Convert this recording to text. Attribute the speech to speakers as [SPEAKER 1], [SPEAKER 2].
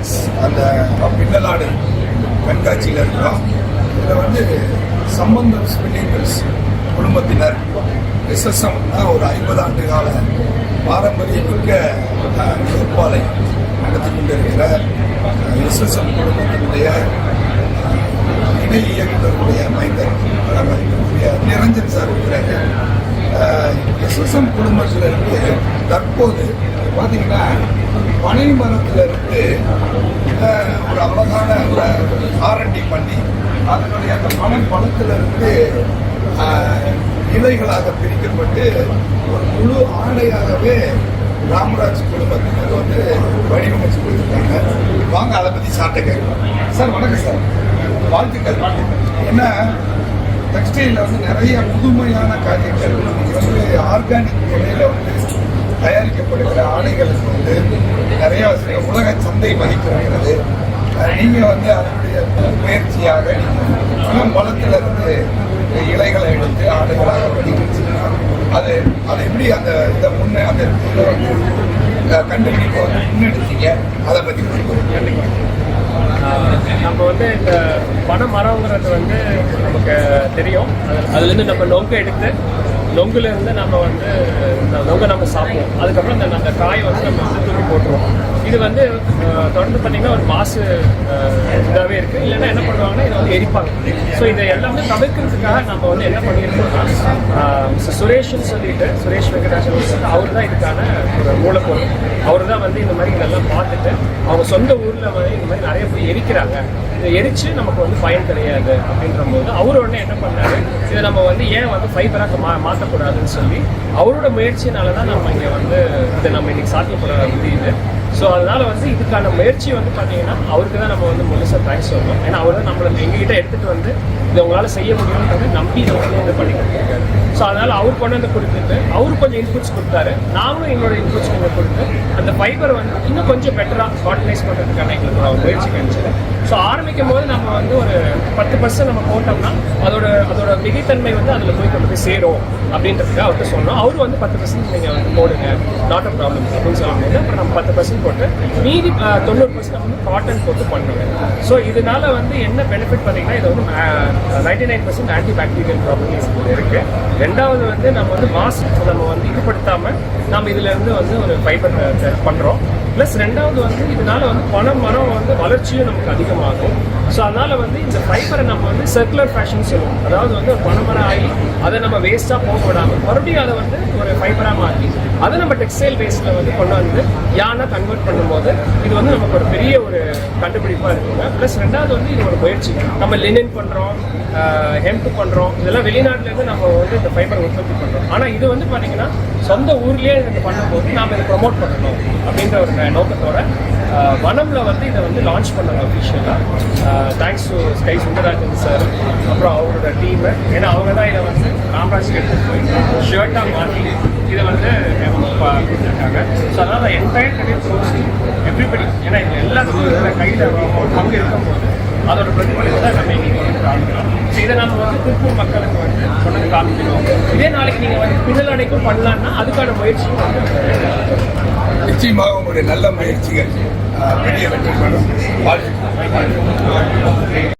[SPEAKER 1] Results அந்த பின்னலாடு கண்காட்சியில் இருக்கிறோம். இதில் சம்பந்தம் ஸ்பில்லிங்கர்ஸ் குடும்பத்தினர் எஸ்எஸ்எம் ஒரு 50 ஆண்டு கால பாரம்பரியமிக்க தொழிற்பாலை நடத்தி கொண்டிருக்கிற எஸ்எஸ்எம் குடும்பத்தினுடைய இணை இயக்குநருடைய மைந்தர் நிரஞ்சன் சார் இருக்கிறாங்க. எஸ்எஸ்எம் குடும்பத்திலிருந்து தற்போது பார்த்தீங்கன்னா பனை மரத்திலிருந்து ஒரு அழகான ஒரு ஆரண்டி பண்ணி அதனுடைய அந்த பனை பழத்திலிருந்து இலைகளாக பிரிக்கப்பட்டு ஒரு முழு ஆடையாகவே ராமராஜ் குடும்பத்தினர் வடிவமைச்சு கொடுத்துருக்காங்க. வாங்க அதை பற்றி சாப்பிட்டு கேட்கலாம். சார் வணக்கம் சார், வாழ்த்துக்கள். ஏன்னா டெக்ஸ்டைலில் நிறைய புதுமையான காரியங்கள் ஆர்கானிக் முறையில் தயாரிக்கப்படுகிற ஆடைகளுக்கு நிறைய உலக சந்தை மதிப்பிருக்கிறது. நீங்கள் அதனுடைய முயற்சியாக பணம் பலத்திலிருந்து இலைகளை எடுத்து ஆடைகளாக வடிவமைச்சிருக்கீங்க. அது எப்படி அந்த இதை அந்த கண்டுபிடிப்பை முன்னெடுத்தீங்க, அதை பற்றி
[SPEAKER 2] நம்ம இந்த பனை மரங்கிறது நமக்கு தெரியும். அதுலேருந்து நம்ம நொங்கு எடுத்து நொங்குலேருந்து நம்ம நொங்கை நம்ம சாப்பிடுவோம். அதுக்கப்புறம் அந்த காயை நம்ம தூக்கி போட்டுருவோம். இது தொடர்ந்து பார்த்தீங்கன்னா ஒரு மாசு இதாகவே இருக்குது. இல்லைன்னா என்ன பண்ணுவாங்கன்னா இதை எரிப்பாங்க. ஸோ இதை எல்லாமே தவிர்க்கிறதுக்காக நம்ம என்ன பண்ணியிருக்கோம்னா சுரேஷ்னு சொல்லிட்டு சுரேஷ் வெங்கடாச்சலம் அவர் தான் இதுக்கான ஒரு மூலப்பொருள். அவர் தான் இந்த மாதிரி இதெல்லாம் பார்த்துட்டு அவங்க சொந்த ஊரில் இந்த மாதிரி நிறைய போய் எரிக்கிறாங்க. இதை எரித்து நமக்கு பயன் கிடையாது அப்படின்ற போது அவர் உடனே என்ன பண்ணாரு, இதை நம்ம ஏன் ஃபைபராக மாற்றக்கூடாதுன்னு சொல்லி அவரோட முயற்சினால தான் நம்ம இங்கே இதை நம்ம இன்னைக்கு சாத்தியப்பட முடியுது. ஸோ அதனால இதுக்கான முயற்சி பார்த்தீங்கன்னா அவருக்கு தான் நம்ம முழுசாக தேங்க்ஸ் சொல்லணும். ஏன்னா அவர் தான் நம்மளை எங்ககிட்ட எடுத்துகிட்டு இதை உங்களால் செய்ய முடியும்ன்றது நம்பி இதை இது பண்ணி கொடுத்துருக்காரு. ஸோ அதனால் அவர் கொண்டு கொடுத்துட்டு அவரு கொஞ்சம் இன்புட்ஸ் கொடுத்தாரு, நாங்களும் எங்களோட இன்புட்ஸ் கொஞ்சம் கொடுத்து அந்த ஃபைபர் இன்னும் கொஞ்சம் பெட்டராக ஆர்கனைஸ் பண்ணுறதுக்கான எங்களுக்கு ஒரு முயற்சி கிடைச்சது. ஸோ ஆரம்பிக்கும் போது நம்ம ஒரு 10% நம்ம போட்டோம்னா அதோட மிகைத்தன்மை அதில் போய் சேரும் அப்படின்றதுக்காக அவர்கிட்ட சொன்னோம். அவரு 10% நீங்கள் போடுங்க, நாட் அ ப்ராப்ளம் அப்படின்னு சொல்லும்போது அப்புறம் நம்ம 10% போட்டு மீதி 90% நம்ம காட்டன் போட்டு பண்ணுவேன். ஸோ இதனால என்ன பெனிஃபிட் பார்த்தீங்கன்னா இது 99% ஆன்டி பாக்டீரியல் ப்ராப்பர்ட்டிஸ் இருக்கு. ரெண்டாவது நம்ம மாசு நம்ம ஈடுபடுத்தாமல் நம்ம இதுல இருந்து ஒரு ஃபைபர் பண்றோம். ப்ளஸ் ரெண்டாவது இதனால பனை மரம் வளர்ச்சியும் நமக்கு அதிகமாகும். ஸோ அதனால இந்த ஃபைபரை நம்ம சர்க்குலர் ஃபேஷன் சொல்லுவோம். அதாவது ஒரு பனைமரம் ஆகி அதை நம்ம வேஸ்ட்டாக போக விடாமல் மறுபடியும் அதை ஒரு ஃபைபராக மாற்றி அதை நம்ம டெக்ஸ்டைல் வேஸ்ட்டில் கொண்டு யானை கன்வெர்ட் பண்ணும்போது இது நமக்கு ஒரு பெரிய ஒரு கண்டுபிடிப்பாக இருக்குங்க. ப்ளஸ் ரெண்டாவது இது ஒரு முயற்சி. நம்ம லினன் பண்ணுறோம், ஹெம்ப் பண்ணுறோம், இதெல்லாம் வெளிநாட்டிலேருந்து நம்ம இந்த ஃபைபர் உற்பத்தி பண்ணுறோம். ஆனால் இது பார்த்தீங்கன்னா சொந்த ஊர்லேயே இது பண்ணும்போது நாம் இதை ப்ரொமோட் பண்ணணும் அப்படின்ற ஒரு நோக்கத்தோட வனம்ல இதை லான்ச் பண்ணாங்க அஃபிஷியலாக. Thanks to sky Sundararajan sir அப்புறம் அவரோட டீமு. ஏன்னா அவங்க தான் இதை ராமராஜ்க்கு எடுத்துகிட்டு போய் ஷர்ட்டாக மாற்றி இதை கொடுத்துருக்காங்க. ஸோ அதனால் என்டையர் கரியர் ப்ரோஸ் எவ்ரிபடி, ஏன்னா இது எல்லாத்துக்கும் இதில் கையில் ஒரு பங்கு இருக்கும்போது அதோட பிரதிபலிப்பு தான் நம்ம இன்னைக்கு காமிக்கிறோம். ஸோ இதை நம்ம திருப்பூர் மக்களுக்கு கொண்டு காமிக்கணும். இதே நாளைக்கு நீங்கள் பின்னலடைக்கும் பண்ணலான்னா அதுக்கான முயற்சி
[SPEAKER 1] நிச்சயமாக உங்களுடைய நல்ல முயற்சிகள் பெரிய வெற்றி பெறும். வாழ்த்துக்கள்.